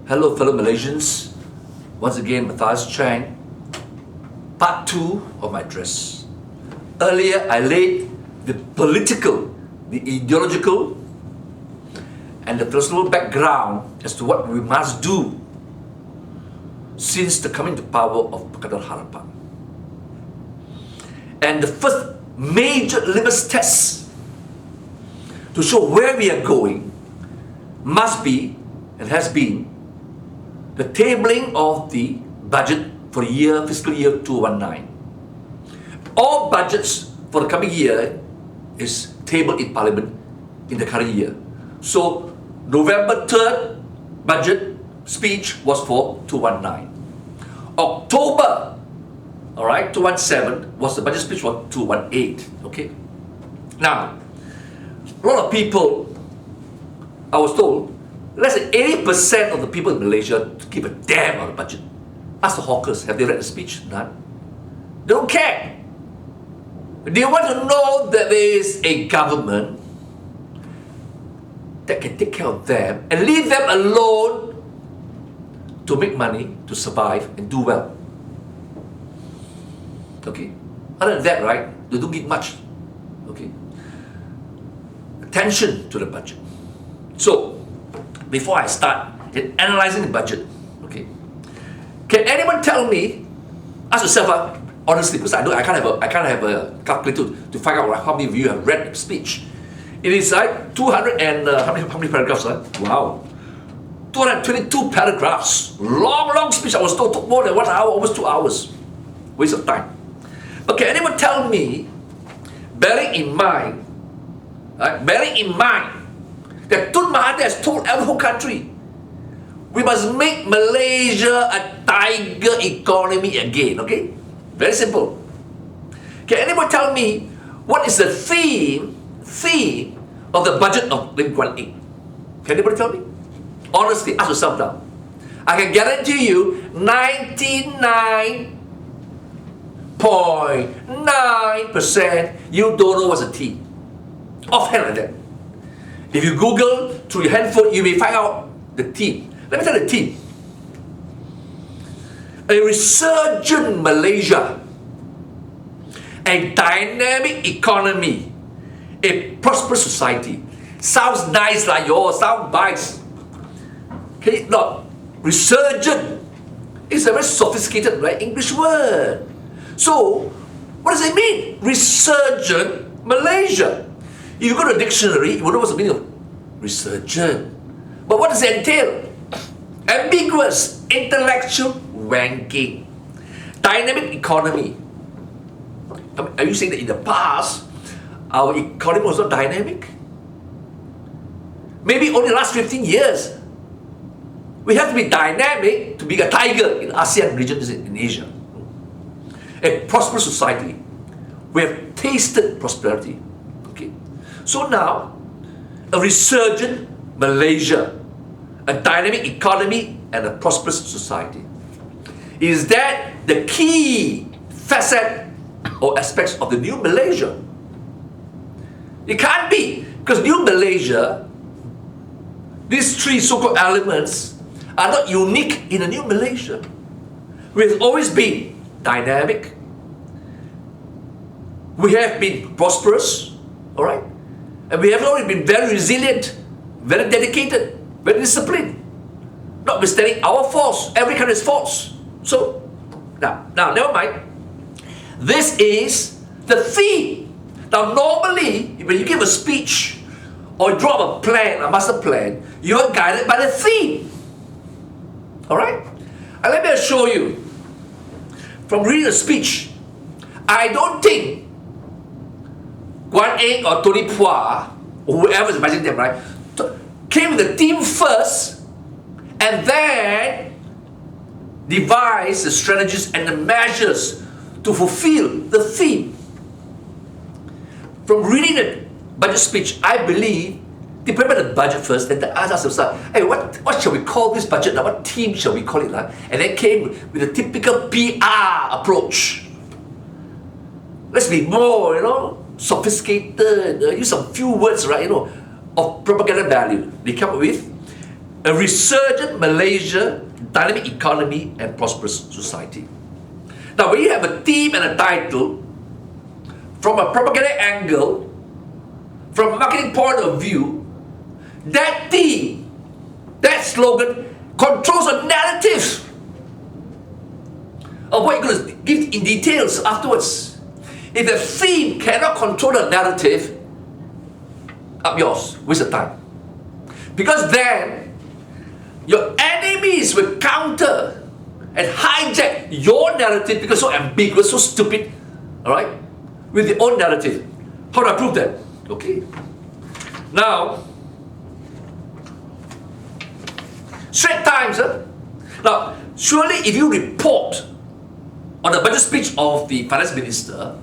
Hello fellow Malaysians, once again Matthias Chang, part 2 of my address. Earlier I laid the political, the ideological and the philosophical background as to what we must do since the coming to power of Pakatan Harapan. And the first major litmus test to show where we are going must be, and has been, the tabling of the budget for the year, fiscal year 2019. All budgets for the coming year is tabled in Parliament in the current year. So November 3rd budget speech was for 2019. October, all right, 2017 was the budget speech for 2018. Okay. Now, a lot of people, I was told, less than 80% of the people in Malaysia give a damn about the budget. Ask the hawkers, have they read the speech? None. They don't care. They want to know that there is a government that can take care of them and leave them alone to make money, to survive and do well. Okay? Other than that, right, they don't give much. Okay? Attention to the budget. So, before I start in analyzing the budget, okay, can anyone tell me, ask yourself honestly, because I can't have a calculator to find out how many of you have read the speech. It is like 200 and how many paragraphs? Wow, 222 paragraphs. Long speech. I was told took more than 1 hour, almost 2 hours. Waste of time. But can anyone tell me, bearing in mind that Tun Mahathir has told the whole country, we must make Malaysia a tiger economy again, okay? Very simple. Can anyone tell me what is the theme of the budget of Lim Kuan Yew? Can anybody tell me? Honestly, ask yourself now. I can guarantee you 99.9% you don't know what's the theme. Offhand like that. If you Google through your handphone, you may find out the theme. Let me tell you the theme. A resurgent Malaysia, a dynamic economy, a prosperous society. Sounds nice like your sound bites. Okay, not resurgent. It's a very sophisticated, right, English word. So, what does it mean? Resurgent Malaysia. If you go to a dictionary, you will know what's the meaning of resurgent. But what does it entail? Ambiguous, intellectual wanking. Dynamic economy. Are you saying that in the past, our economy was not dynamic? Maybe only the last 15 years. We have to be dynamic to be a tiger in ASEAN region, in Asia. A prosperous society. We have tasted prosperity. Okay. So now, a resurgent Malaysia, a dynamic economy and a prosperous society. Is that the key facet or aspects of the new Malaysia? It can't be, because new Malaysia, these three so-called elements are not unique in a new Malaysia. We have always been dynamic. We have been prosperous, all right? And we have always been very resilient, very dedicated, very disciplined. Notwithstanding our faults, every country's faults. So, now, never mind. This is the theme. Now, normally, when you give a speech or you draw up a plan, a master plan, you are guided by the theme. All right? And let me assure you, from reading the speech, I don't think Guan Eng or Tony Phua, or whoever is advising them, right, came with the theme first and then devised the strategies and the measures to fulfill the theme. From reading the budget speech, I believe they prepared the budget first, then they asked themselves, hey, what shall we call this budget now? What theme shall we call it now? And then came with a typical PR approach. Let's be more, sophisticated, use some few words, right, of propaganda value. They come up with a resurgent Malaysia, dynamic economy and prosperous society. Now, when you have a theme and a title, from a propaganda angle, from a marketing point of view, that theme, that slogan controls a narrative of what you're going to give in details afterwards. If the theme cannot control the narrative, up yours, waste of time. Because then, your enemies will counter and hijack your narrative because so ambiguous, so stupid, all right, with their own narrative. How do I prove that? Okay. Now, Straits Times. Now, surely if you report on the budget speech of the finance minister,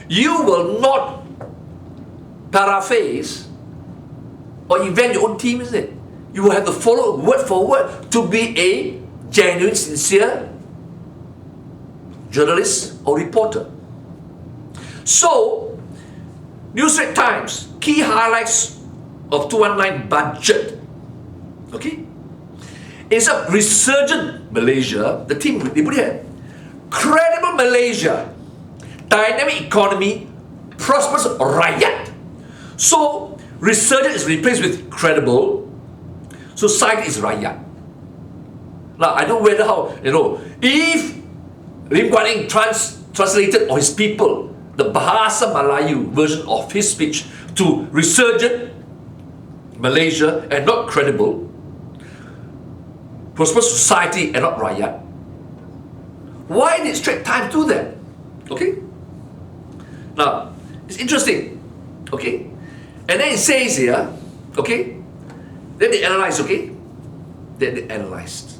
you will not paraphrase or invent your own theme, isn't it? You will have to follow word for word to be a genuine, sincere journalist or reporter. So, New Straits Times, key highlights of 219 budget. Okay? It's a resurgent Malaysia, the team, they put it here. Credible Malaysia, dynamic economy, prosperous rakyat. So, resurgent is replaced with credible, society is rakyat. Now, I don't know whether how, if Lim Guan Eng translated or his people, the Bahasa Melayu version of his speech to resurgent Malaysia and not credible, prosperous society and not rakyat. Why did Straits Times do that? Okay? Now, it's interesting. Okay? And then it says here, okay? Then they analyzed, okay? Then they analyzed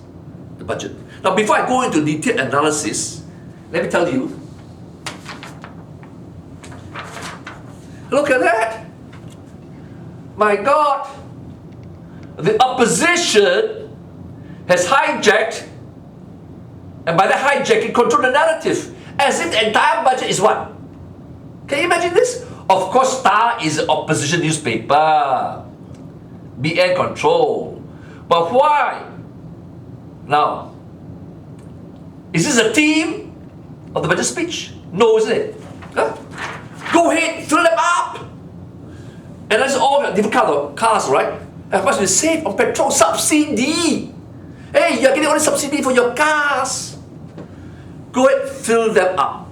the budget. Now, before I go into detailed analysis, let me tell you. Look at that. My God. The opposition has hijacked, and by the hijacking, control the narrative. As if the entire budget is what? Can you imagine this? Of course, Star is an opposition newspaper. BN control. But why? Now, is this a theme of the budget speech? No, isn't it? Huh? Go ahead, fill them up. And that's all different kind of cars, right? And must be saved on petrol subsidy. Hey, you're getting all the subsidy for your cars. Go ahead, fill them up.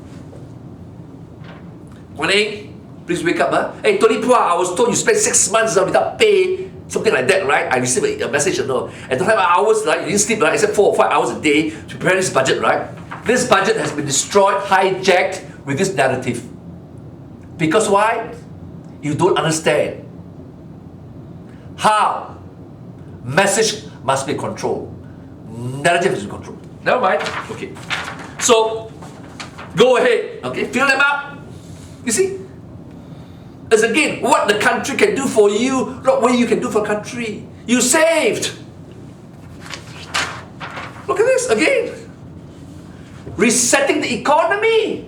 Morning, please wake up. Huh? Hey, Tony Pua, I was told you spent 6 months without pay. Something like that, right? I received a message, And don't have hours, right? You didn't sleep, right? Except 4 or 5 hours a day to prepare this budget, right? This budget has been destroyed, hijacked with this narrative. Because why? You don't understand how message must be controlled. Narrative is controlled. Never mind. Okay. So, go ahead. Okay, fill them up. You see? As again, what the country can do for you, not what you can do for country. You saved. Look at this again. Resetting the economy.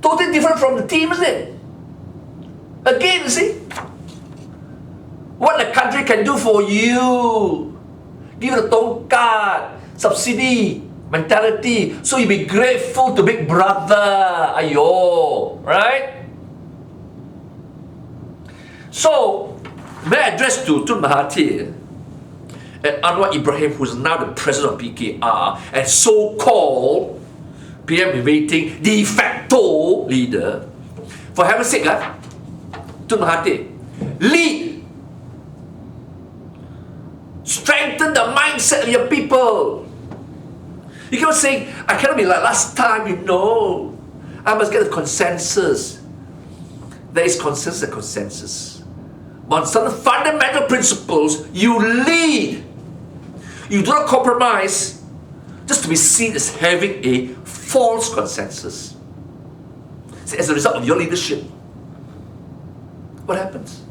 Totally different from the team, isn't it? Again, you see? What the country can do for you. Give the tongkat, subsidy, mentality. So you be grateful to Big Brother. Ayo. Right? So, may I address to Tun Mahathir and Anwar Ibrahim, who is now the president of PKR and so-called PM in waiting, de facto leader. For heaven's sake, Tun Mahathir, lead. Strengthen the mindset of your people. You cannot say, I cannot be like last time, I must get a consensus. There is consensus and consensus. But on some fundamental principles, you lead. You do not compromise just to be seen as having a false consensus. See, as a result of your leadership, what happens?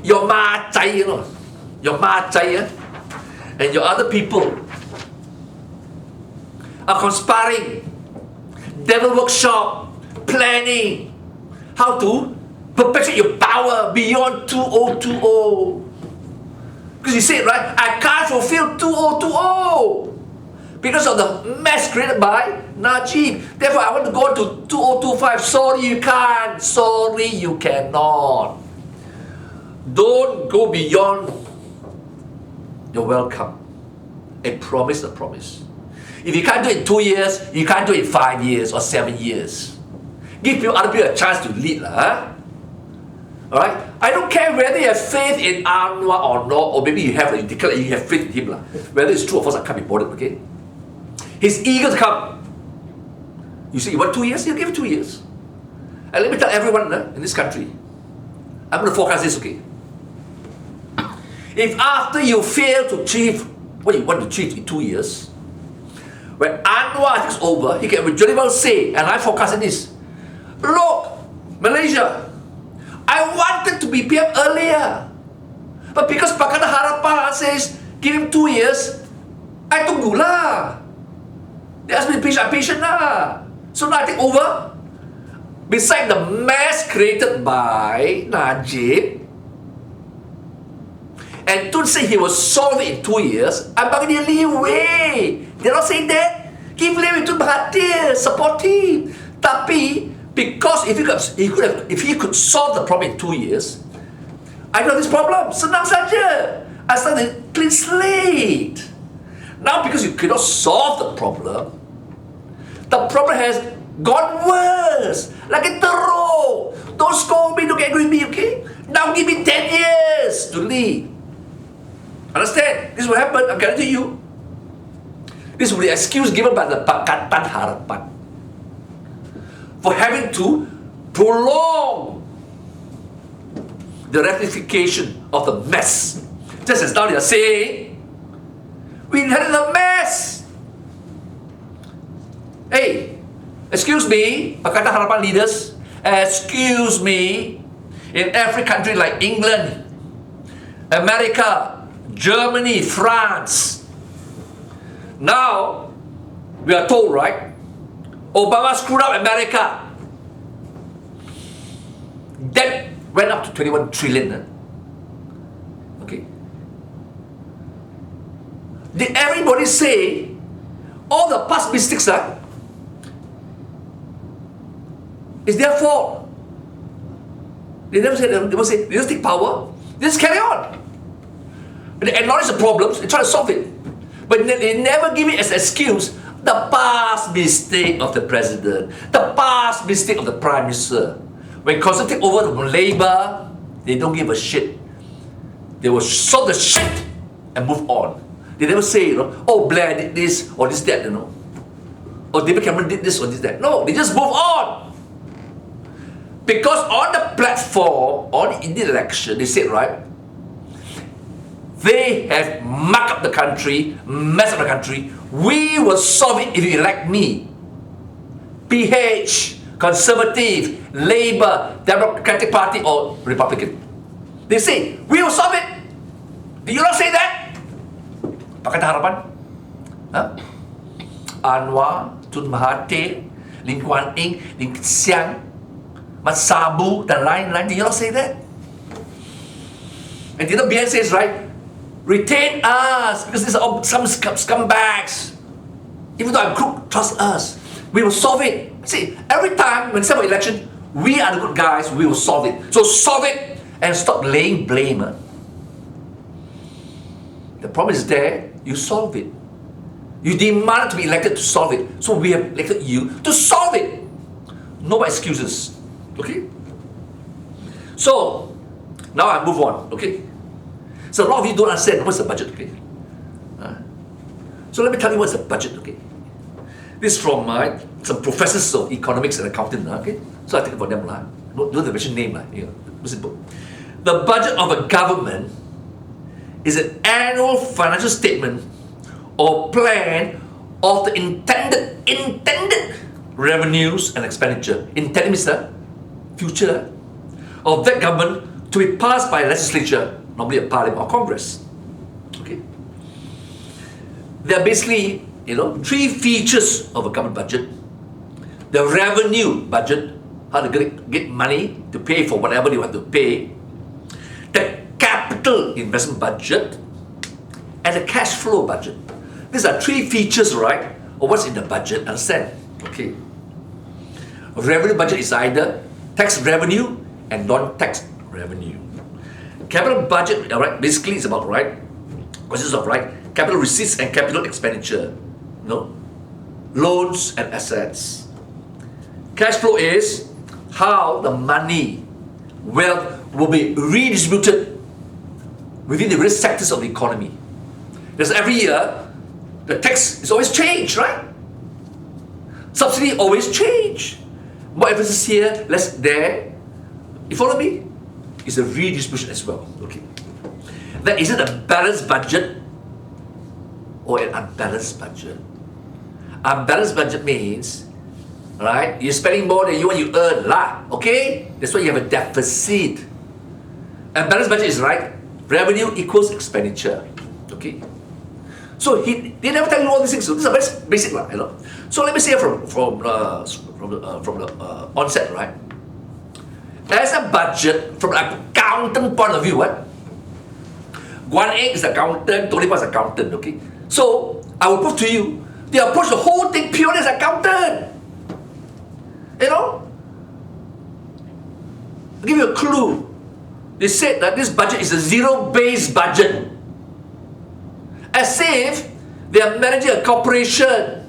Your ma chai, your ma chai, and your other people are conspiring, devil workshop, planning how to perpetuate your power beyond 2020. Because you said, right, I can't fulfill 2020 because of the mess created by Najib. Therefore, I want to go on to 2025. Sorry, you can't. Sorry, you cannot. Don't go beyond your welcome. A promise, a promise. If you can't do it in 2 years, you can't do it in 5 years or 7 years. Give other people a chance to lead. Alright? I don't care whether you have faith in Anwar or not, or maybe you declare you have faith in him. Whether it's true or false, I can't be bothered, okay? He's eager to come. You say, you want 2 years? He'll give you 2 years. And let me tell everyone in this country, I'm going to forecast this, okay? If after you fail to achieve what you want to achieve in 2 years, when Anwar takes over, he can very well say, and I forecast this, look, Malaysia, I wanted to be PM earlier. But because Pakatan Harapan says, give him 2 years, I tunggu lah. They asked me to be patient lah. So now I take over. Beside the mess created by Najib, and Tun said he will solve it in 2 years, I'm bagi dia leeway. They're not saying that. Give leeway to Mahathir, support him. Tapi, because if he could solve the problem in 2 years, I know this problem. Senang saja. I started clean slate. Now, because you cannot solve the problem has gone worse. Like a teruk. Don't scold me, don't get angry with me, okay? Now give me 10 years to lead. Understand? This will happen, I guarantee you. This will be the excuse given by the Pakatan Harapan for having to prolong the rectification of the mess. Just as now they are saying, we inherited a mess. Hey, excuse me, Pakatan Harapan leaders, excuse me, in every country like England, America, Germany, France, now we are told, right, Obama screwed up America. Debt went up to 21 trillion. Okay. Did everybody say all the past mistakes is their fault? They never say, they just take power, they just carry on. They acknowledge the problems, they try to solve it. But they never give it as an excuse the past mistake of the president, the past mistake of the prime minister. When Conservative take over from Labour, they don't give a shit. They will solve the shit and move on. They never say, oh, Blair did this or this, that, or David Cameron did this or this, that. No, they just move on. Because on the platform, on the Indian election, they said, right, they have mucked up the country, messed up the country. We will solve it if you elect me. PH, Conservative, Labour, Democratic Party, or Republican. They say, we will solve it. Did you not say that? Pakatan Harapan? Anwar, Tun Mahathir, Lim Kuan Ing, Lim Siang, Mat Sabu, dan lain-lain. Did you not say that? And BN says, right, retain us, because these are all some scumbags. Even though I'm crook, trust us. We will solve it. See, every time when someone election, we are the good guys, we will solve it. So solve it and stop laying blame. The problem is there, you solve it. You demanded to be elected to solve it. So we have elected you to solve it. No more excuses. Okay? So, now I move on. Okay? So a lot of you don't understand what's the budget, okay? So let me tell you what's the budget, okay? This is from some professors of economics and accounting, okay? So I take it for them, don't mention name, simple. The budget of a government is an annual financial statement or plan of the intended revenues and expenditure. Intended means future of that government to be passed by a legislature, normally a parliament or Congress. Okay. There are basically, three features of a government budget. The revenue budget, how to get money to pay for whatever they want to pay, the capital investment budget, and the cash flow budget. These are three features, right, of what's in the budget. Understand? Okay. Revenue budget is either tax revenue and non-tax revenue. Capital budget, all right, basically it's about, right, consists of, right, capital receipts and capital expenditure, loans and assets. Cash flow is how the money, wealth will be redistributed within the various sectors of the economy. Because every year, the tax is always changed, right? Subsidy always change. More emphasis here, less there. You follow me? It's a redistribution as well. Okay. Then is it a balanced budget or an unbalanced budget? Unbalanced budget means, right, you're spending more than you earn lah. Okay? That's why you have a deficit. A balanced budget is, right, revenue equals expenditure. Okay? So they never tell you all these things. So these are very basic, you know. So let me say from the onset, right? As a budget, from an accountant point of view, what? Guan Eng is accountant, Tony Pan is accountant. Okay. So I will prove to you, they approach the whole thing purely as accountant. You know. I'll give you a clue. They said that this budget is a zero-based budget. As if they are managing a corporation,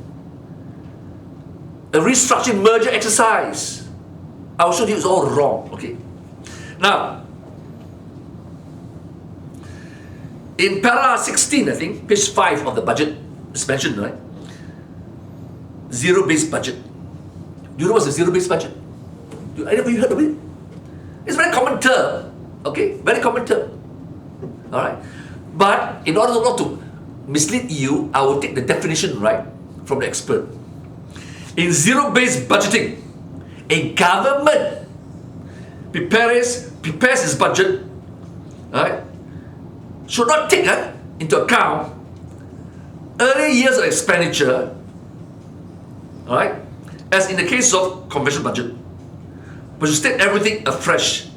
a restructuring merger exercise. I will show you it's all wrong. Okay. Now, in paragraph 16, I think, page 5 of the budget is mentioned, right? Zero-based budget. Do you know what's a zero-based budget? Have you heard of it? It's a very common term. Okay, very common term. All right. But in order not to mislead you, I will take the definition, right, from the expert. In zero-based budgeting, a government prepares its budget, right, should not take into account early years of expenditure, all right, as in the case of conventional budget, but should state everything afresh.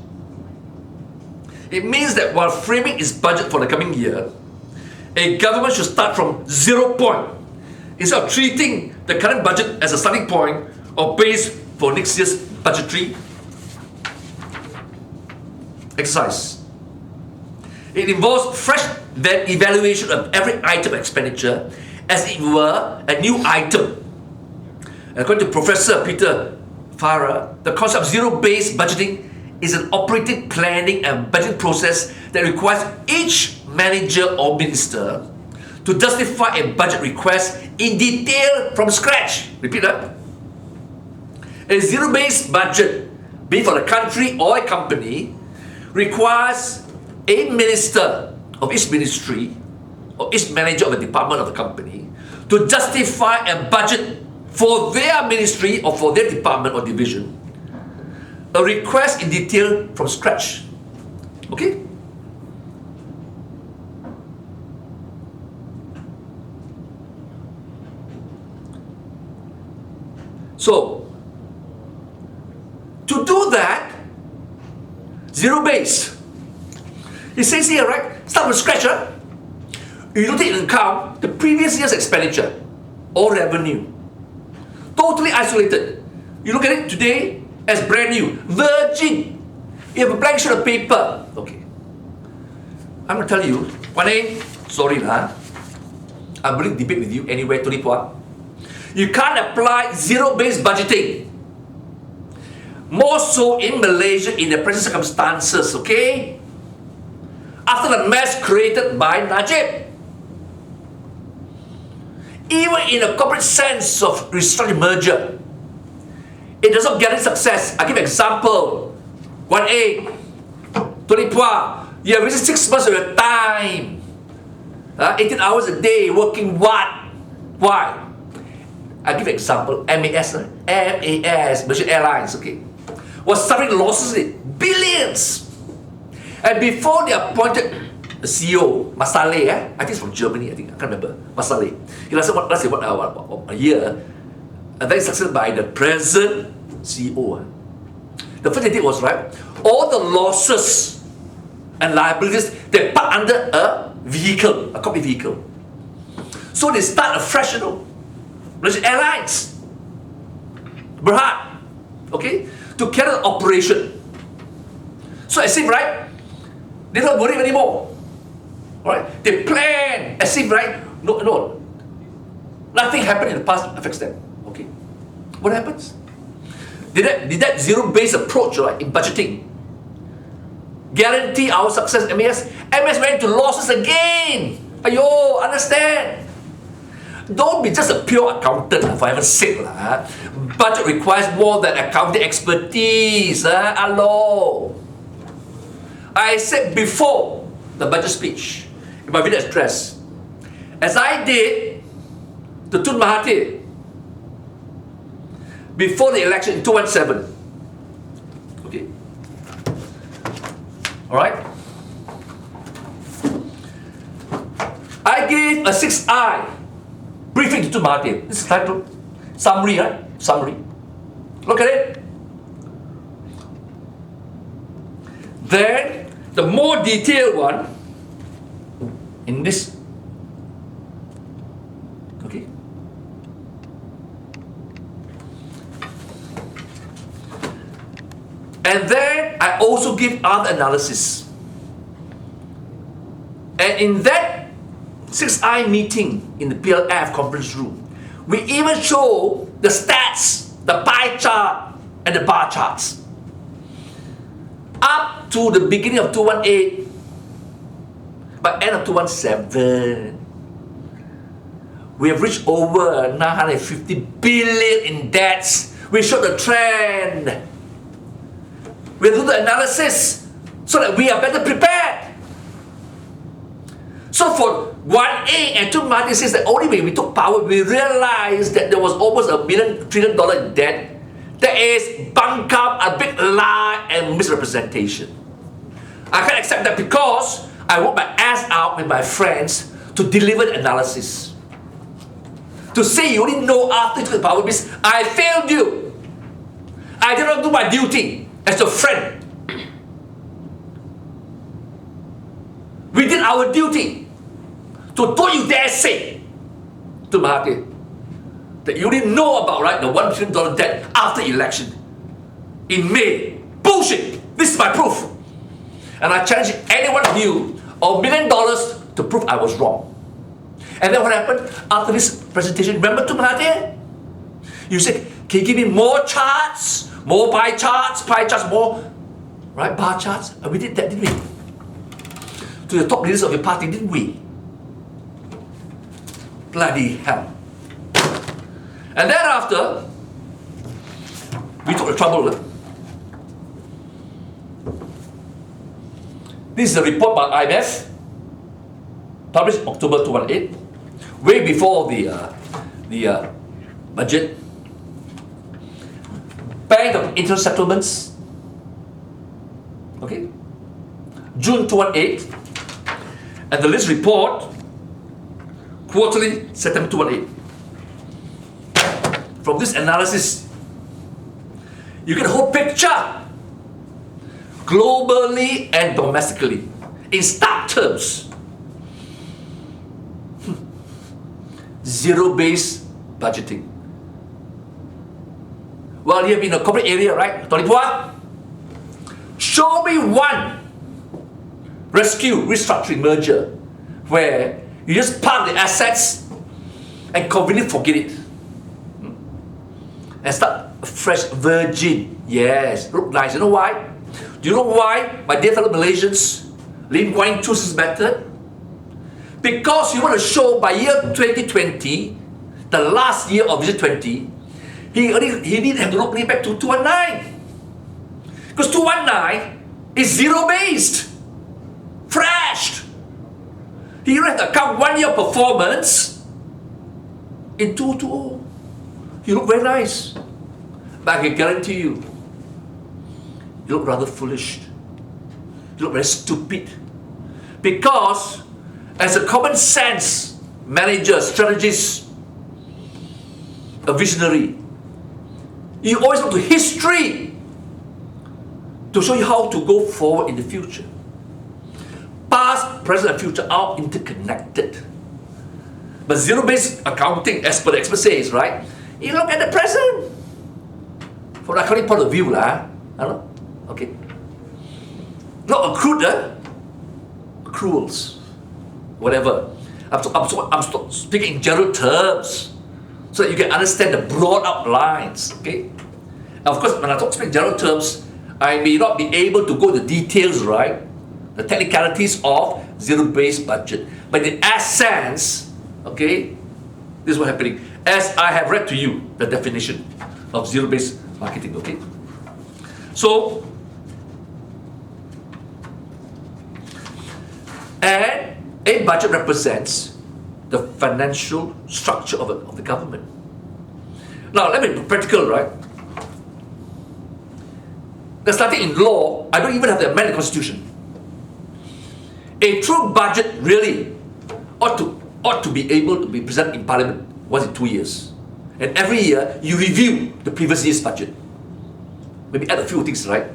It means that while framing its budget for the coming year, a government should start from 0 point instead of treating the current budget as a starting point or base for next year's budgetary exercise. It involves fresh evaluation of every item of expenditure as it were a new item. According to Professor Peter Farah, the concept of zero-based budgeting is an operating planning and budgeting process that requires each manager or minister to justify a budget request in detail from scratch. Repeat that. A zero-based budget, be it for the country or a company, requires a minister of each ministry or each manager of a department of the company to justify a budget for their ministry or for their department or division, a request in detail from scratch. Okay? So, to do that, zero base. It says here, right? Start from scratch, huh? You don't take into account the previous year's expenditure or revenue. Totally isolated. You look at it today as brand new, virgin. You have a blank sheet of paper. Okay. I'm going to tell you, one day, sorry lah, I'm willing to debate with you anywhere, Tony Pua. You can't apply zero-based budgeting. More so in Malaysia in the present circumstances, okay? After the mess created by Najib. Even in a corporate sense of restructuring merger, it does not guarantee success. I give an example. 1A, Tony Pua, you have wasted 6 months of your time. 18 hours a day, working what? Why? I give an example. MAS, Malaysia Airlines, okay, was suffering losses in billions. And before they appointed the CEO, Masale, I think it's from Germany, I can't remember, Masale. He lasted, a year, and then succeeded by the present CEO. The first they did was, right, all the losses and liabilities, they park under a vehicle, a company vehicle. So they start afresh, you know. Malaysian Airlines, Berhad, okay, to carry the operation. So as if, right, they don't worry anymore. Alright? They plan as if, right, no, nothing happened in the past affects them. Okay? What happens? Did that zero-based approach, right, in budgeting guarantee our success? MAS went to losses again. Ayo, understand? Don't be just a pure accountant, for heaven's sake. Budget requires more than accounting expertise. Hello. I said before the budget speech, in my video address, as I did to Tun Mahathir before the election in 2017. Okay? Alright? I gave a 6I briefing to Tun Mahathir. This is titled Summary, right? Summary. Look at it. Then, the more detailed one, in this. Okay? And then, I also give other analysis. And in that 6I meeting in the PLF conference room, we even show the stats, the pie chart, and the bar charts. Up to the beginning of 2018, by end of 2017, we have reached over 950 billion in debts. We show the trend. We do the analysis so that we are better prepared. So for 1A and 2 Mahathir says that only when we took power, we realized that there was almost $1 trillion in debt. That is bunk up, a big lie and misrepresentation. I can't accept that because I worked my ass out with my friends to deliver the analysis. To say you only know after you took the power means I failed you. I did not do my duty as a friend. We did our duty. So don't you dare say to Mahathir that you didn't know about, right, the $1 trillion debt after election in May. Bullshit! This is my proof. And I challenge any one of you $1 million to prove I was wrong. And then what happened after this presentation? Remember to Mahathir? You said, can you give me more charts? More pie charts, more, right, bar charts? And we did that, didn't we? To the top leaders of your party, didn't we? Bloody hell. And thereafter, we took the trouble. This is a report by IMF, published October 2018, way before the budget. Bank of Interest Settlements, okay, June 2018, and the list report, quarterly, September 2018. From this analysis, you get a whole picture, globally and domestically, in stark terms. Zero-based budgeting. Well, you have been in a corporate area, right? Tony Pua? Show me one rescue, restructuring, merger, where you just park the assets and conveniently forget it. And start a fresh virgin. Yes, look nice. You know why? Do you know why, my dear fellow Malaysians, Lim Guan chooses this method? Because you want to show by year 2020, the last year of Vision 20, he didn't have to look back to 219. Because 219 is zero-based. Fresh. He don't have to account 1 year performance in 220. You look very nice. But I can guarantee you, you look rather foolish. You look very stupid. Because as a common sense manager, strategist, a visionary, you always look to history to show you how to go forward in the future. Past, present, and future are interconnected. But zero-based accounting, as per the expert says, right? You look at the present. From the accounting point of view, okay? Not accrued, accruals, whatever. I'm speaking in general terms, so that you can understand the broad outlines, okay? Now, of course, when I speak in general terms, I may not be able to go into details, right? The technicalities of zero-based budget. But in essence, okay, this is what's happening. As I have read to you the definition of zero-based marketing, okay? So, and a budget represents the financial structure of the government. Now, let me be practical, right? There's nothing in law. I don't even have to amend the constitution. A true budget really ought to be able to be presented in Parliament once in 2 years. And every year, you review the previous year's budget. Maybe add a few things, right?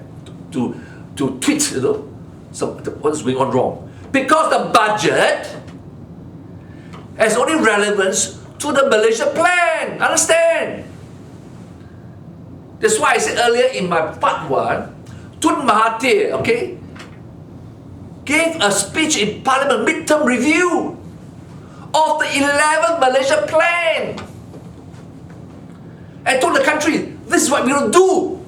To tweak, what is going on wrong. Because the budget has only relevance to the Malaysia plan. Understand? That's why I said earlier in my part 1, Tun Mahathir, okay, gave a speech in Parliament midterm review of the 11th Malaysia plan and told the country, this is what we will do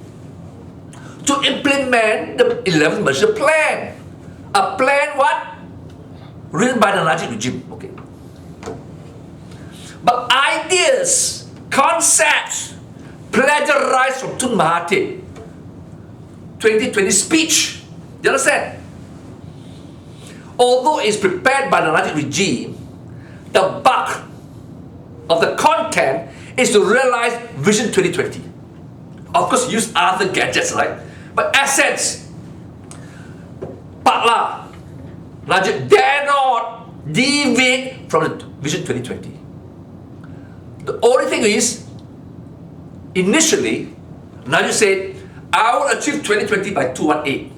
to implement the 11th Malaysia plan. A plan what? Written by the Najib regime, okay. But ideas, concepts, plagiarized from Tun Mahathir 2020 speech. You understand? Although it's prepared by the Najib regime, the bulk of the content is to realize Vision 2020. Of course, use other gadgets, right? But essence, Patla, Najib dare not deviate from the Vision 2020. The only thing is, initially, Najib said, I will achieve 2020 by 218.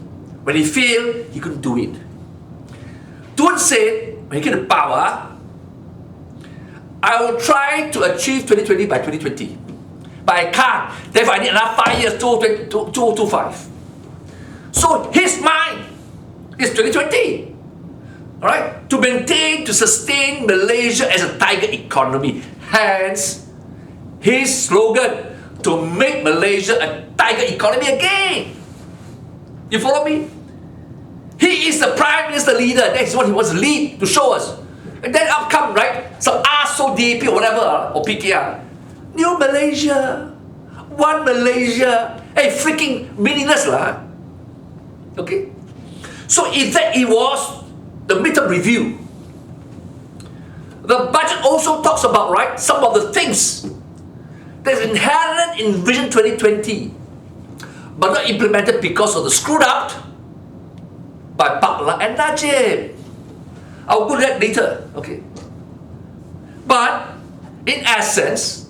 When he failed, he couldn't do it. Tun said, when he get the power, I will try to achieve 2020 by 2020. But I can't. Therefore, I need another 5 years, 2025. So his mind is 2020. Alright? To maintain, to sustain Malaysia as a tiger economy. Hence, his slogan, to make Malaysia a tiger economy again. You follow me? He is the Prime Minister leader. That is what he wants to lead, to show us. And then up come, right, some ASO DAP or whatever, or PKR. New Malaysia. One Malaysia. Hey, freaking meaningless lah. Okay? So if that it was the midterm review, the budget also talks about, right, some of the things that's inherent in Vision 2020, but not implemented because of the screwed up by Pakla and Najib. I'll go to that later, okay? But, in essence,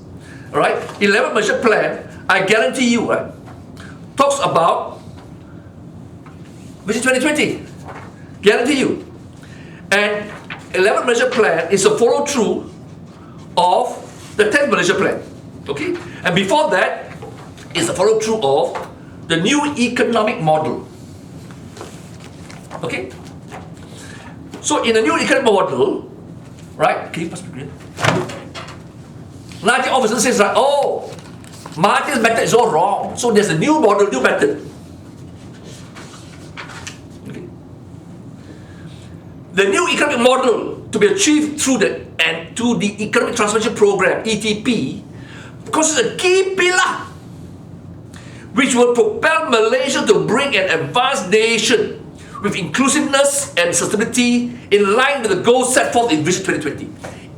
right, 11 Malaysia plan, I guarantee you, right, talks about Vision 2020. Guarantee you. And 11 Malaysia plan is a follow-through of the 10th Malaysia plan, okay? And before that is the follow-through of the new economic model, okay? So in the new economic model, right? Can you pass me green? Najib officer says, right, oh, Mahathir's method is all wrong. So there's a new model, new method. Okay. The new economic model to be achieved through the Economic Transformation Program, ETP, constitutes a key pillar which will propel Malaysia to bring an advanced nation with inclusiveness and sustainability in line with the goals set forth in Vision 2020.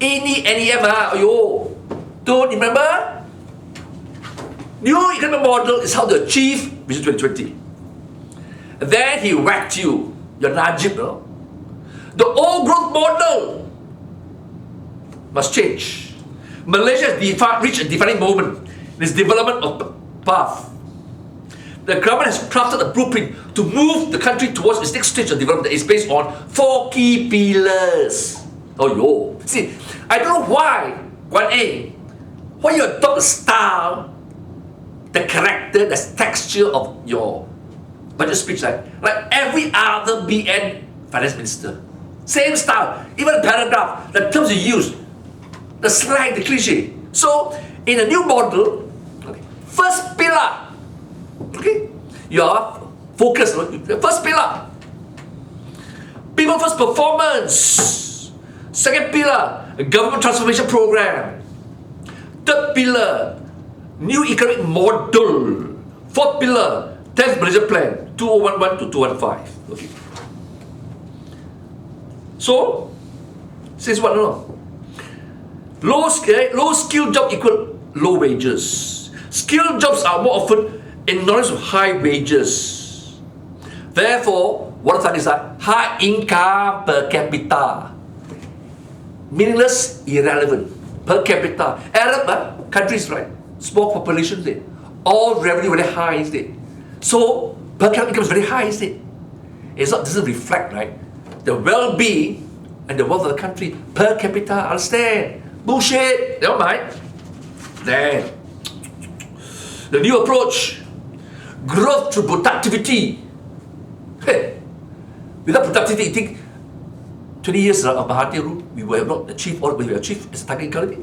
NEM, ayo, don't remember? New economic model is how to achieve Vision 2020. Then he whacked you, your Najib, no? The old growth model must change. Malaysia has reached a defining moment in its development of path. the government has crafted a blueprint to move the country towards its next stage of development that is based on 4 key pillars. Oh, yo. See, I don't know why, 1A, why you adopt the style, the character, the texture of your budget speech, like every other BN finance minister. Same style, even the paragraph, the terms you use, the slang, the cliche. So, in a new model, okay, first pillar, okay, your focus, the first pillar, people first performance. Second pillar, a government transformation program. Third pillar, new economic model. Fourth pillar, 10th Malaysia Plan, 2011 to 2015. Okay. So, says what? No. Low skill job equal low wages. Skilled jobs are more often synonymous with high wages. Therefore, what the is that? High income per capita. Meaningless, irrelevant. Per capita. Arab countries, right? Small populations, there. All revenue very high, is it? So, per capita income is very high, is it? It doesn't reflect, right, the well-being and the wealth of the country per capita. Understand? Bullshit. Never mind. Then, the new approach, growth through productivity. Hey, without productivity, you think 20 years of Mahathir rule, we will have not achieved all we have achieved as a target economy.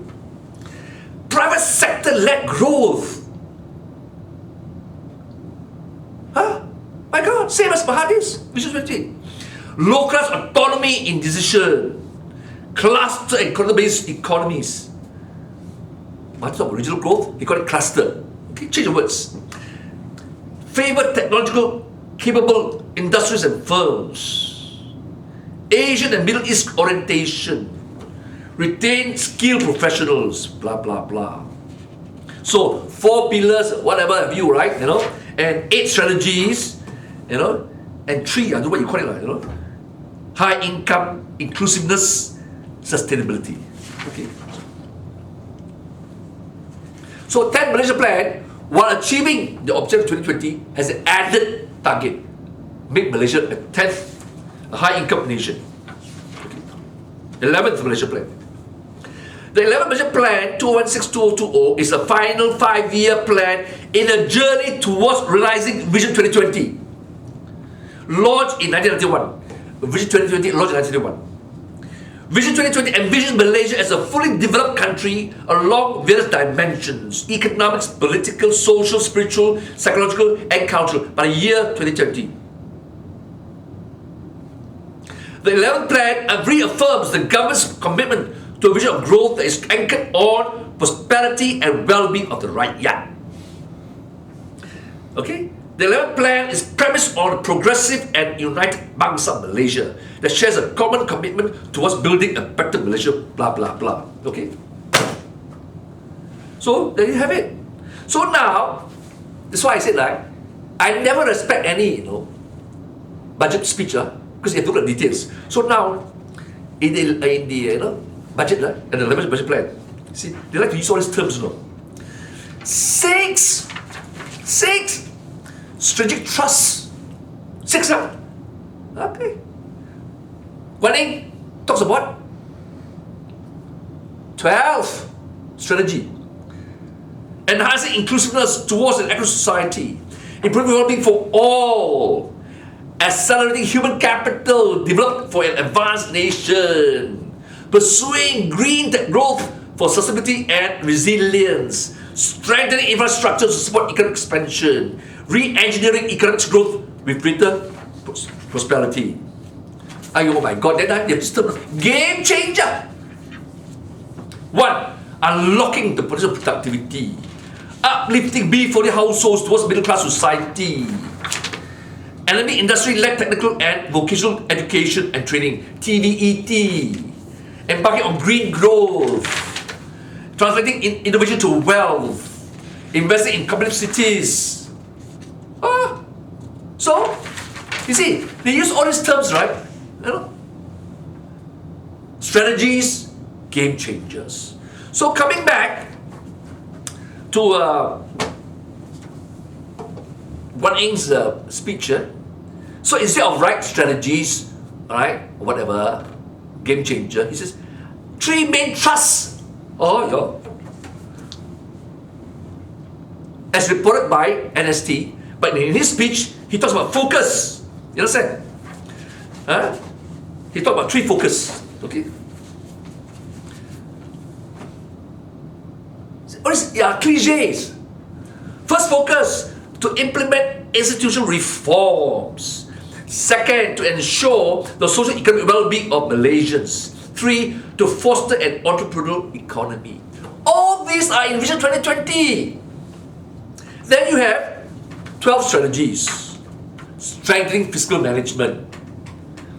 Private sector-led growth. Huh? My God, same as Mahathir's Vision 20. Localized autonomy in decision. Cluster and cluster-based economies. Mahathir talk regional growth, he call it cluster. Okay, change the words. Favor technological capable industries and firms. Asian and Middle East orientation. Retain skilled professionals. Blah, blah, blah. So, 4 pillars, whatever have you, right? You know, and 8 strategies, you know, and 3, I don't know what you call it, like, you know, high income, inclusiveness, sustainability. Okay. So, 10 Malaysia Plan, while achieving the objective 2020, has an added target: make Malaysia a 10th high income nation. Okay. 11th Malaysia Plan. The 11th Malaysia Plan 2016-2020 is a final 5-year plan in a journey towards realizing Vision 2020. Launched in 1991. Vision 2020 launched in 1991. Vision 2020 envisions Malaysia as a fully developed country along various dimensions: economics, political, social, spiritual, psychological, and cultural by the year 2020. The 11th Plan reaffirms the government's commitment to a vision of growth that is anchored on prosperity and well-being of the rakyat. Okay? The 11th Plan is premised on a progressive and united bangsa Malaysia that shares a common commitment towards building a better Malaysia, blah, blah, blah. Okay? So, there you have it. So now, that's why I said, like, I never respect any, budget speech, because you have to look at details. So now, in the budget, and the 11th Budget Plan, see, they like to use all these terms, Six strategic trusts. 6, Okay. Guan talks about 12 strategy. Enhancing inclusiveness towards an equitable society. Improving well-being for all. Accelerating human capital developed for an advanced nation. Pursuing green growth for sustainability and resilience. Strengthening infrastructure to support economic expansion. Re-engineering economic growth with greater prosperity. Oh my God, that game changer. 1. Unlocking the potential of productivity. Uplifting B40 households towards middle class society. Enabling industry-led technical and vocational education and training, TVET. Embarking on green growth. Translating innovation to wealth. Investing in competitive cities. So, you see, they use all these terms, right? Strategies, game changers. So coming back to Guan Ying's speech. So instead of right strategies, right, whatever, game changer, he says, 3 main thrusts. As reported by NST, but in his speech, he talks about focus. You understand? He talked about 3 focus. Okay? Cliches. First focus, to implement institutional reforms. Second, to ensure the social economic well-being of Malaysians. 3, to foster an entrepreneurial economy. All these are in Vision 2020. Then you have 12 strategies. Strengthening fiscal management,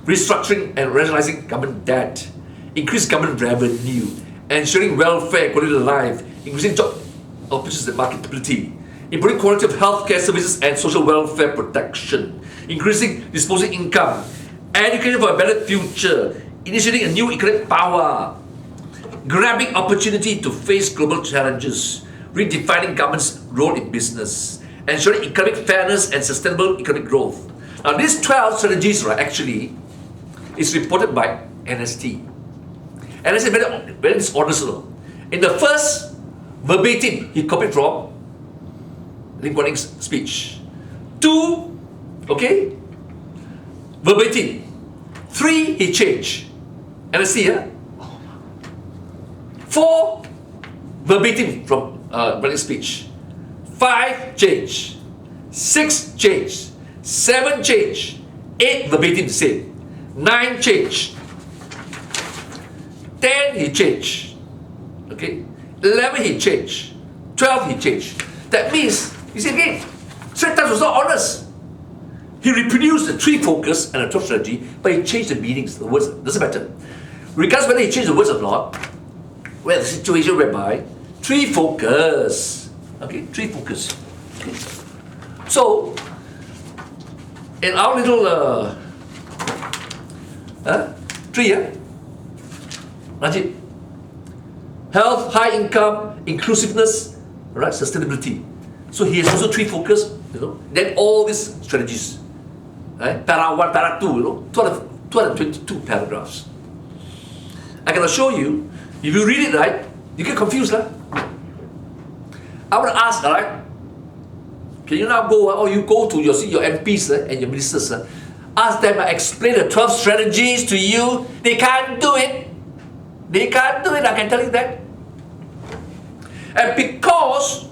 restructuring and rationalizing government debt, increase government revenue, ensuring welfare, quality of life, increasing job opportunities and marketability, improving quality of healthcare services and social welfare protection, increasing disposable income, education for a better future, initiating a new economic power, grabbing opportunity to face global challenges, redefining government's role in business, ensuring economic fairness and sustainable economic growth. Now these 12 strategies, right, actually is reported by NST. NST is very dishonest. In the first verbatim, he copied from Lim Guan Ying's speech. 2, okay, verbatim. 3, he changed. NST, 4, verbatim from Guan Ying's speech. 5, change. 6, change. 7, change. 8, verbatim the same. 9, change. 10, he changed. Okay? 11, he changed. 12, he changed. That means, you see again, Straits Times was not honest. He reproduced the 3 focus and the 12 strategy, but he changed the meanings, the words. Doesn't matter. Regardless whether he changed the words or not, we have the situation whereby 3 focus. Okay? 3 focus. Okay? So, in our little 3, Najib. Health, high income, inclusiveness, right? Sustainability. So he has also 3 focus, Then all these strategies, right? Para 1, para 2, 222 paragraphs. I can assure you, if you read it right, you get confused, I want to ask, right? Can you now go, or you go to your MPs and your ministers, ask them to explain the 12 strategies to you. They can't do it. They can't do it, I can tell you that. And because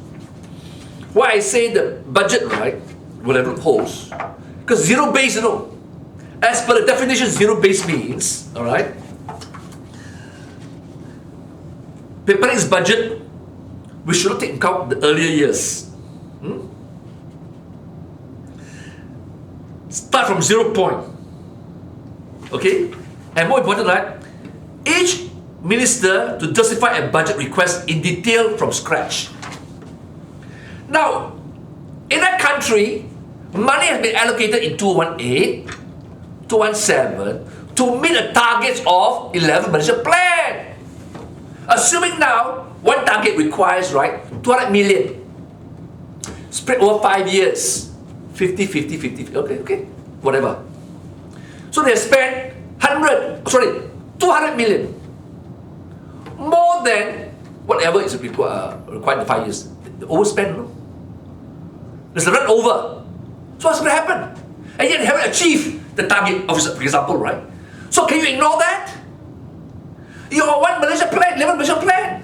why I say the budget, right, whatever holds, because zero base, as per the definition, zero base means, all right, preparing its budget, we should not take into account the earlier years. Start from 0 point. Okay? And more important, right? Each minister to justify a budget request in detail from scratch. Now, in that country, money has been allocated in 2018, 2017 to meet the targets of 11 Malaysia plan. Assuming now, one target requires, right, 200 million. Spread over 5 years. 50, 50, 50, okay, whatever. So they spent 200 million. More than whatever is required in 5 years. They overspend, There's a run over. So what's going to happen? And yet they haven't achieved the target, of, for example, right? So can you ignore that? Your 1 Malaysia plan, 11 Malaysia plan.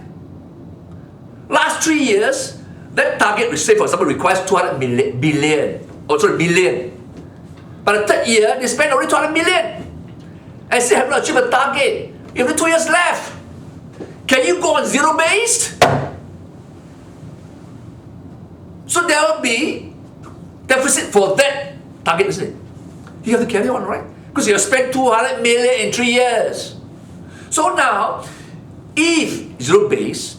Last 3 years, that target, say for example, requires 200 billion. Billion. But the 3rd year, they spend only 200 million. And still have not achieved a target. You have 2 years left. Can you go on zero based? So there will be deficit for that target, isn't it? You have to carry on, right? Because you have spent 200 million in 3 years. So now, if zero base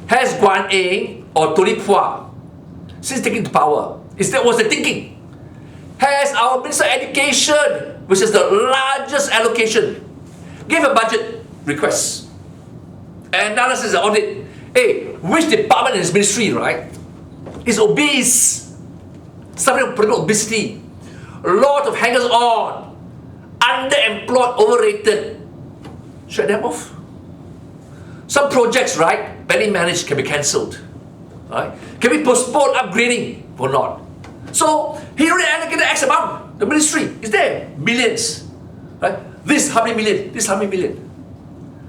has Guan Ying or Tony Phua, since taking the power, that was the thinking. Has our Minister of Education, which is the largest allocation, gave a budget request. Analysis on it. Hey, which department in his ministry, right, is obese? suffering from political obesity, a lot of hangers-on, underemployed, overrated. Shut them off. Some projects, right, badly managed, can be cancelled. Right? Can we postpone upgrading or not? So he already allocated X amount. The ministry is there, millions. Right? This how many million? This how many million?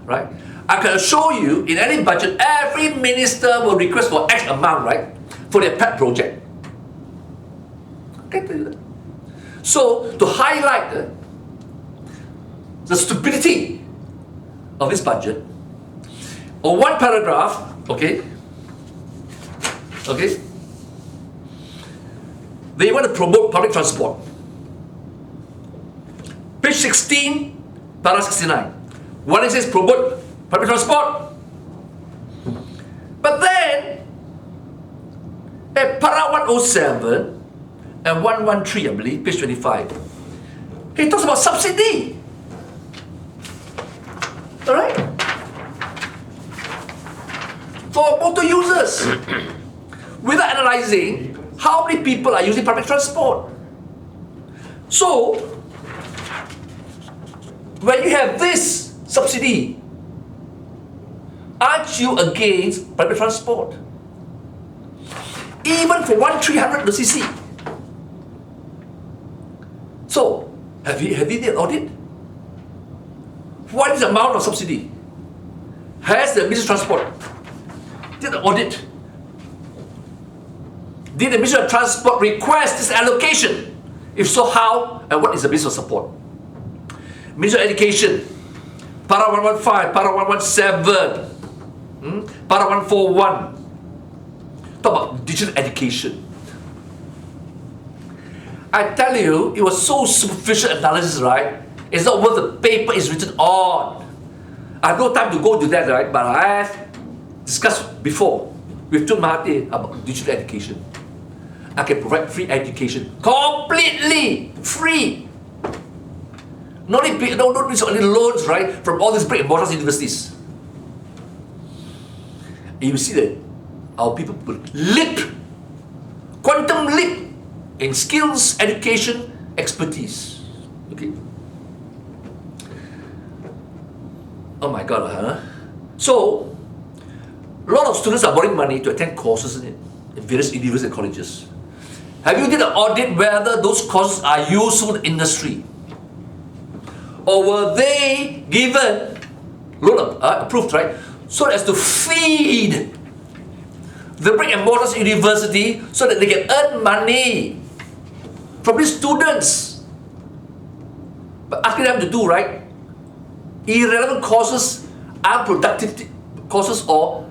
Right? I can assure you, in any budget, every minister will request for X amount, right, for their pet project. Okay, tell you that. So to highlight the stupidity of this budget, on one paragraph, okay, they want to promote public transport. Page 16, paragraph 69. One it says promote public transport. But then, at para 107 and 113, I believe, page 25, he talks about subsidy. Alright? For motor users. Without analyzing how many people are using public transport. So, when you have this subsidy, aren't you against public transport? Even for 1,300 cc. So, have you did an audit? What is the amount of subsidy? Has the Ministry of Transport did an audit? Did the Ministry of Transport request this allocation? If so, how and what is the basis of support? Ministry of Education, para 115, para 117, para 141. Talk about digital education. I tell you, it was so superficial analysis, right? It's not worth the paper it's written on. I have no time to go to that, right? But I have discussed before with Tun Mahathir about digital education. I can provide free education, completely free. Not these only loans, right, from all these brick and mortar universities. And you see that our people will leap, quantum leap in skills, education, expertise. Okay. Oh my God, huh? So, a lot of students are borrowing money to attend courses in various universities and colleges. Have you did an audit whether those courses are useful in the industry? Or were they given, loan approved, right, so as to feed the brick and mortar university so that they can earn money from these students? But asking them to do, right, irrelevant courses, unproductive courses, or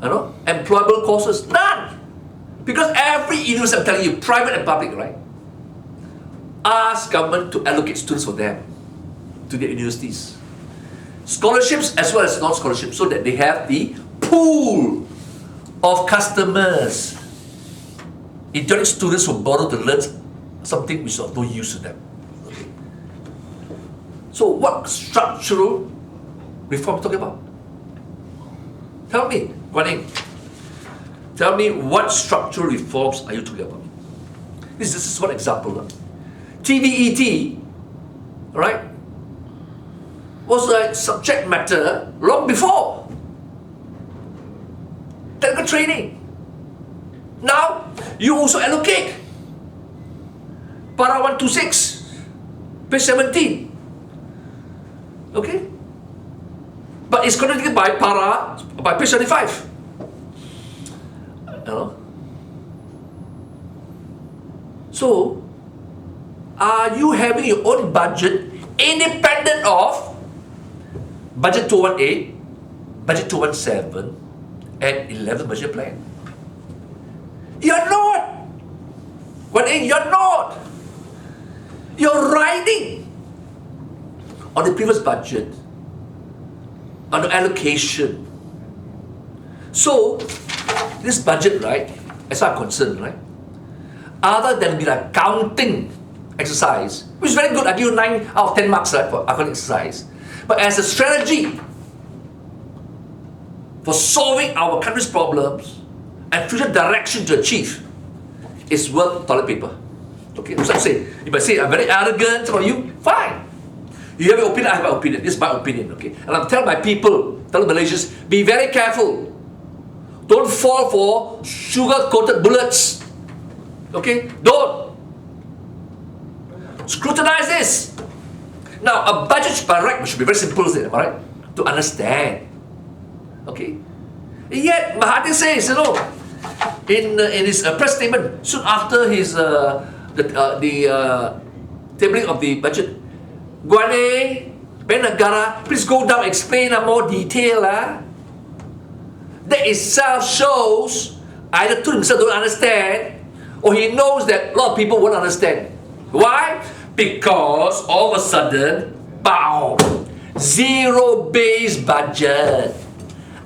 employable courses, none. Because every university, I'm telling you, private and public, right, ask government to allocate students for them to their universities. Scholarships as well as non-scholarships, so that they have the pool of customers. Idiotic students who borrow to learn something which is of no use to them. Okay. So what structural reform are you talking about? Tell me, Guan Eng. Tell me what structural reforms are you talking about? This is one example. TVET, right, was a subject matter long before technical training. Now, you also allocate para 126, page 17. Okay? But it's connected by page 75. So, are you having your own budget independent of Budget 218, Budget 217, and 11th Budget Plan? You're not! Guan Eng, you're not! You're riding on the previous budget, on the allocation. So, this budget, right, as I'm concerned, right, other than be like counting exercise, which is very good, I give you 9 out of 10 marks, right, for accounting exercise. But as a strategy for solving our country's problems and future direction to achieve, is worth toilet paper. Okay, that's what I'm saying. If I say I'm very arrogant about you, fine. You have your opinion, I have my opinion. This is my opinion, okay? And I'm telling my people, telling Malaysians, be very careful. Don't fall for sugar-coated bullets. Okay? Don't. Scrutinize this. Now, a budget by right should be very simple, am I right? To understand. Okay? Yet, Mahathir says, in his press statement, soon after his tabling of the budget, Guane, Benagara, please go down, explain in more detail. That itself shows either to himself don't understand, or he knows that a lot of people won't understand. Why? Because all of a sudden, bow, zero-based budget,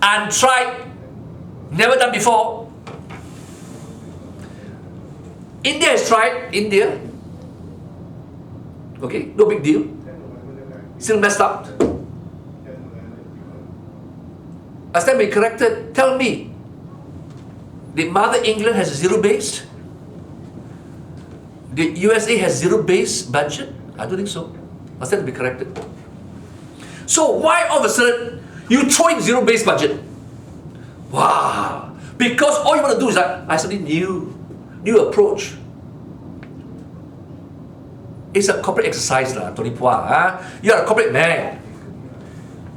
untried, never done before. India has tried, okay, no big deal. Still messed up. As that be corrected, tell me, did Mother England has zero base? Did USA has zero base budget? I don't think so. Must that be corrected? So why all of a sudden you throw in zero base budget? Wow! Because all you want to do is I something new approach. It's a corporate exercise, Tony Pua. You are a corporate man.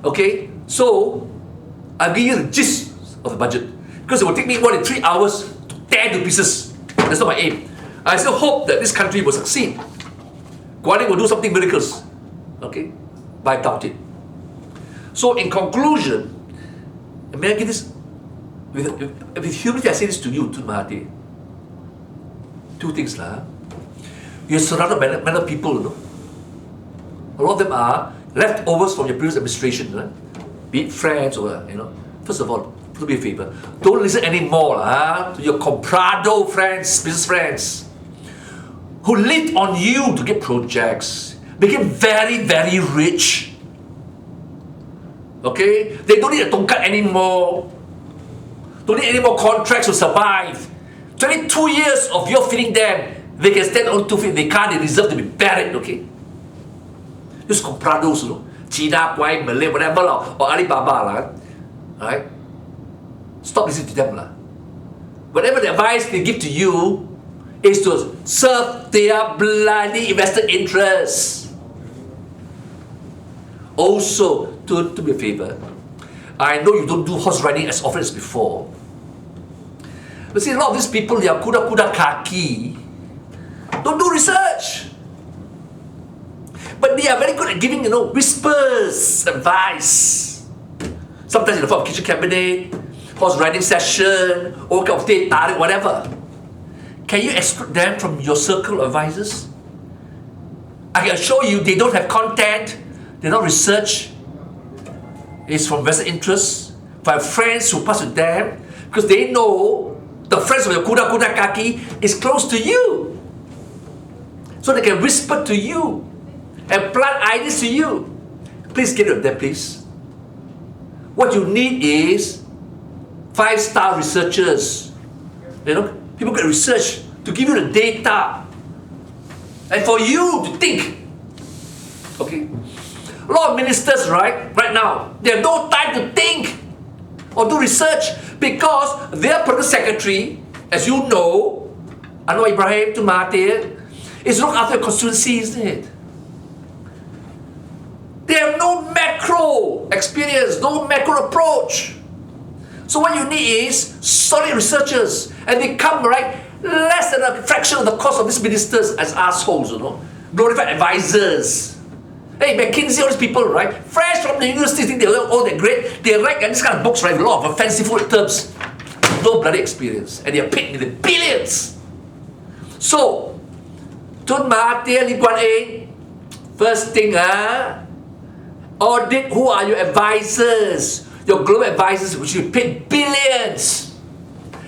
Okay? So, I'll give you the gist of the budget. Because it will take me more than 3 hours to tear to pieces. That's not my aim. I still hope that this country will succeed. Guading will do something miracles. Okay? But I doubt it. So, in conclusion, may I give this, with humility, I say this to you, to Mahathir. Two things. You're surrounded by many people, A lot of them are leftovers from your previous administration, be it friends or, First of all, do me a favor. Don't listen anymore to your comprado friends, business friends, who lived on you to get projects, became very, very rich. Okay? They don't need a tongkat anymore. Don't need any more contracts to survive. 22 years of your feeding them. They can stand on 2 feet. They can't. They deserve to be buried. Okay? Just comprados, China, Kwai, Malay, whatever, or Alibaba, right? Stop listening to them, Whatever the advice they give to you is to serve their bloody invested interests. Also, to do me a favor, I know you don't do horse riding as often as before. But see, a lot of these people, they are kuda kaki. Don't do research. But they are very good at giving, whispers, advice. Sometimes in the form of kitchen cabinet, horse riding session, or kind of day, tarik, whatever. Can you exclude them from your circle of advisors? I can assure you they don't have content, they don't research. It's from vested interests. If I have friends who pass with them, because they know the friends of your kuda kaki is close to you. So they can whisper to you and plant ideas to you. Please get rid of them, please. What you need is 5-star researchers. People get research to give you the data. And for you to think. Okay? A lot of ministers, right now, they have no time to think or do research because their political secretary, as you know, Anwar Ibrahim to Mahathir, is look after your constituency, isn't it? They have no macro experience, no macro approach. So what you need is solid researchers, and they come less than a fraction of the cost of these ministers as assholes, glorified advisors. Hey, McKinsey, all these people, fresh from the university, think they're all that great. They write this kind of books, a lot of fanciful terms, no bloody experience, and they are paid in the billions. So, Tun Mahathir, Lee Kuan Yew, first thing, audit who are your advisors, your global advisors, which you paid billions.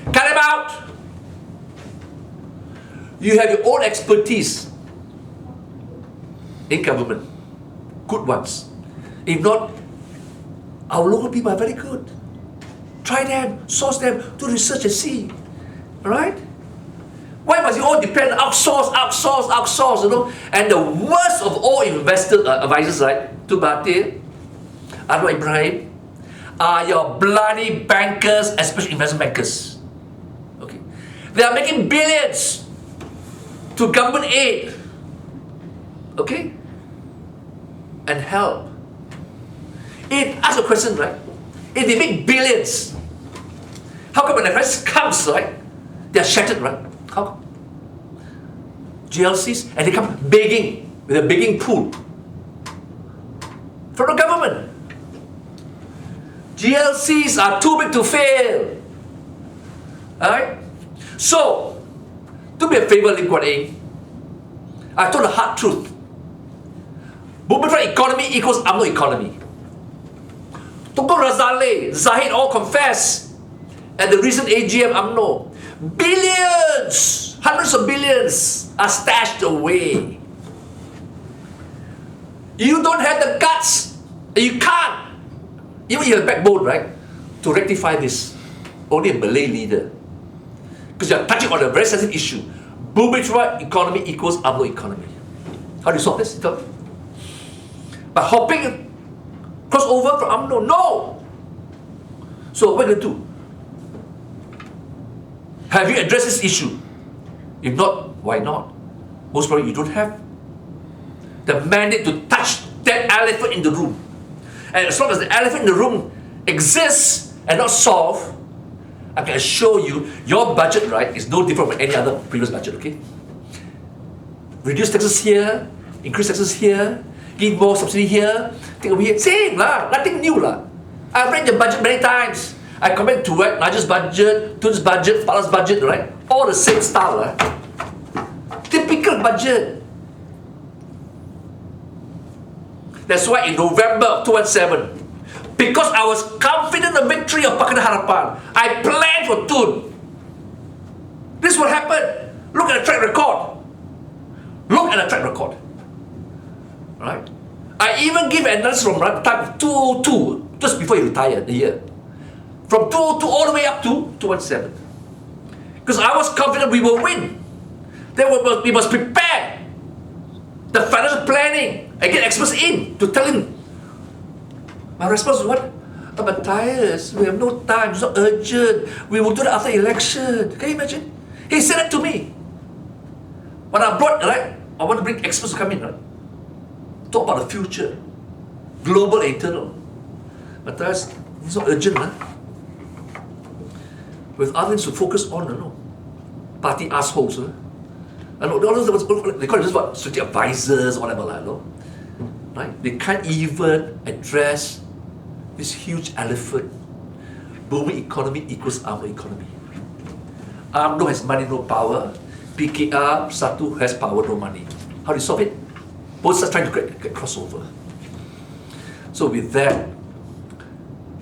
Cut them out. You have your own expertise in government, good ones. If not, our local people are very good. Try them, source them, do research and see. Alright? Why must you all depend on outsource, you know? And the worst of all investors, advisors, right, to Mahathir, Anwar Ibrahim, are your bloody bankers, especially investment bankers. Okay, they are making billions to government aid, okay, and help. Ask a question, right? If they make billions, how come when the crisis comes, right, they are shattered, right? How come? GLCs, and they come begging with a begging pool from the government. GLCs are too big to fail. Alright? So, do me a favor, Lim Guan Eng. I told the hard truth. Bumipra economy equals UMNO economy. Tunku Razale, Zahid all confess at the recent AGM UMNO. Billions, hundreds of billions are stashed away. You don't have the guts, you can't. Even you have backbone, right, to rectify this. Only a Malay leader. Because you are touching on a very sensitive issue. Bumipra economy equals UMNO economy. How do you solve this? By hopping cross over from UMNO? No! So what are you going to do? Have you addressed this issue? If not, why not? Most probably you don't have the mandate to touch that elephant in the room. And as long as the elephant in the room exists and not solved, I can assure you, your budget, right, is no different from any other previous budget, okay? Reduce taxes here, increase taxes here, give more subsidy here, take away here. Same lah, nothing new lah. I've read the budget many times. I compare to what? Largest budget, Tun's budget, Fala's budget, right? All the same style lah. Typical budget. That's why in November of 2017, because I was confident of the victory of Pakatan Harapan, I planned for Tun. This is what happened. Look at the track record. Look at the track record. Right? I even give an analysis from time 2002, just before he retired, the year. From 2002 all the way up to 2017. Because I was confident we will win. Then we must prepare the financial planning and get experts in to tell him. My response was what? Matthias, we have no time, it's not urgent. We will do that after election. Can you imagine? He said that to me. When I brought, right, I want to bring experts to come in, right? Talk about the future. Global and internal. Matthias, it's not urgent, huh? With other things to focus on, you know. Party assholes, huh? I know, they call it just what? Strategic advisors, whatever, you know. Right? They can't even address this huge elephant. Booming economy equals UMNO economy. UMNO has money, no power. PKR, Satu has power, no money. How do you solve it? Both are trying to get crossover. So with that,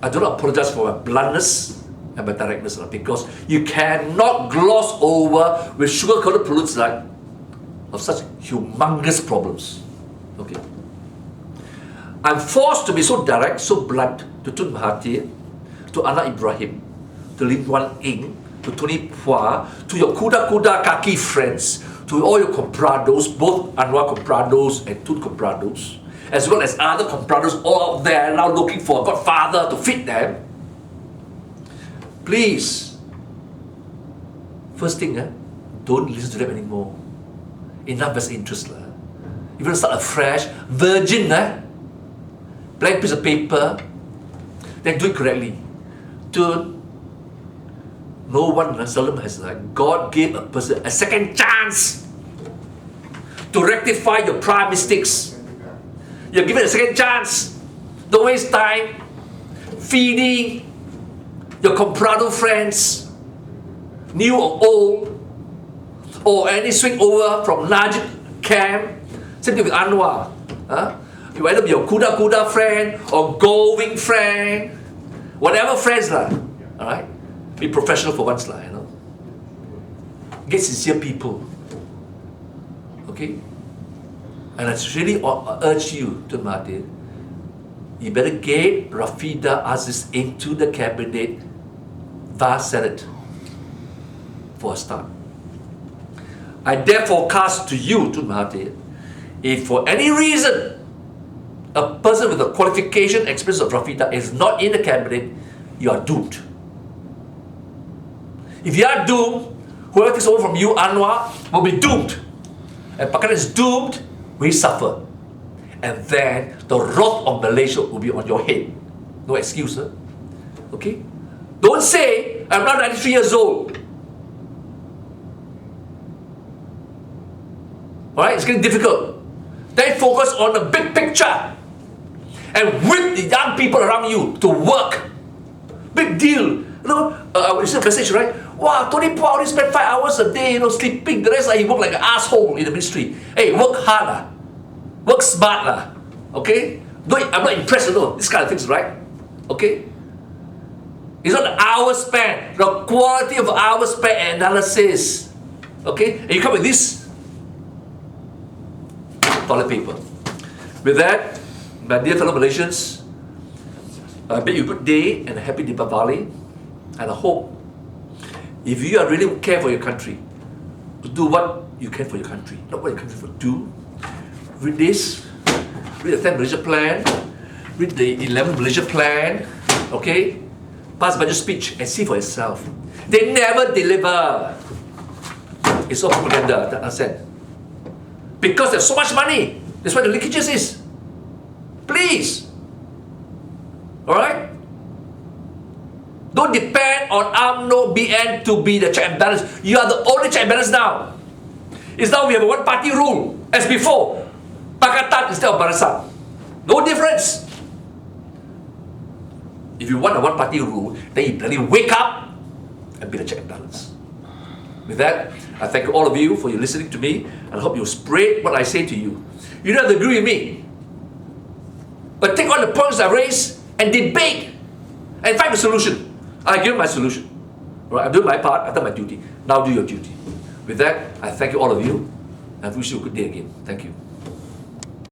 I do not apologize for my bluntness and my directness, because you cannot gloss over with sugar-coated pollutes like of such humongous problems. Okay. I'm forced to be so direct, so blunt to Tun Mahathir, to Anwar Ibrahim, to Lim Guan Eng, to Tony Phua, to your kuda kaki friends, to all your comprados, both Anwar comprados and Tun comprados, as well as other comprados all out there now looking for a godfather to fit them. Please, first thing, don't listen to them anymore. Enough vested interest. You want to start afresh, virgin, blank piece of paper, then do it correctly. Dude, no one seldom has, God gave a person a second chance to rectify your prior mistakes. You're given a second chance. Don't waste time feeding your comprado friends, new or old, or any swing over from Najib camp. Same thing with Anwar. You either be your kuda friend or gold-wing friend, whatever friends lah. Alright? Be professional for once lah, you know. Get sincere people. Okay? And I really urge you, Tun Mahathir, you better get Rafida Aziz into the cabinet via Senate for a start. I therefore cast to you, to Mahathir, if for any reason a person with the qualification, experience of Rafita is not in the cabinet, you are doomed. If you are doomed, whoever takes over from you, Anwar, will be doomed. And Pakistan is doomed, we suffer. And then the wrath of Malaysia will be on your head. No excuse, huh? Okay? Don't say, I'm not 93 years old. Alright, it's getting difficult. Then focus on the big picture. And with the young people around you to work. Big deal. You know, you see the message, right? Wow, Tony Pua only spend 5 hours a day, sleeping. The rest, he work like an asshole in the ministry. Hey, work hard, lah. Work smart, lah. Okay? I'm not impressed, this kind of things, right? Okay? It's not the hour span, the quality of hour span analysis. Okay? And you come with this toilet paper. With that, my dear fellow Malaysians, I bid you a good day and a happy Deepavali. And I hope, if you are really care for your country, do what you can for your country, not what your country will do. Read this, read the 10 Malaysia plan, read the 11 Malaysia plan, okay? Pass budget speech and see for yourself. They never deliver. It's all propaganda, understand? Because there's so much money. That's why the leakages is. Please. Alright? Don't depend on UMNO BN to be the check and balance. You are the only check and balance now. It's now we have a one-party rule, as before. Pakatan instead of Barisan. No difference. If you want a one-party rule, then you bloody wake up and be the check and balance. With that, I thank all of you for your listening to me, and I hope you spread what I say to you. You don't have to agree with me, but take on the points I raise and debate and find a solution. I give my solution. Right, I'm doing my part, I've done my duty. Now do your duty. With that, I thank you all of you, and I wish you a good day again. Thank you.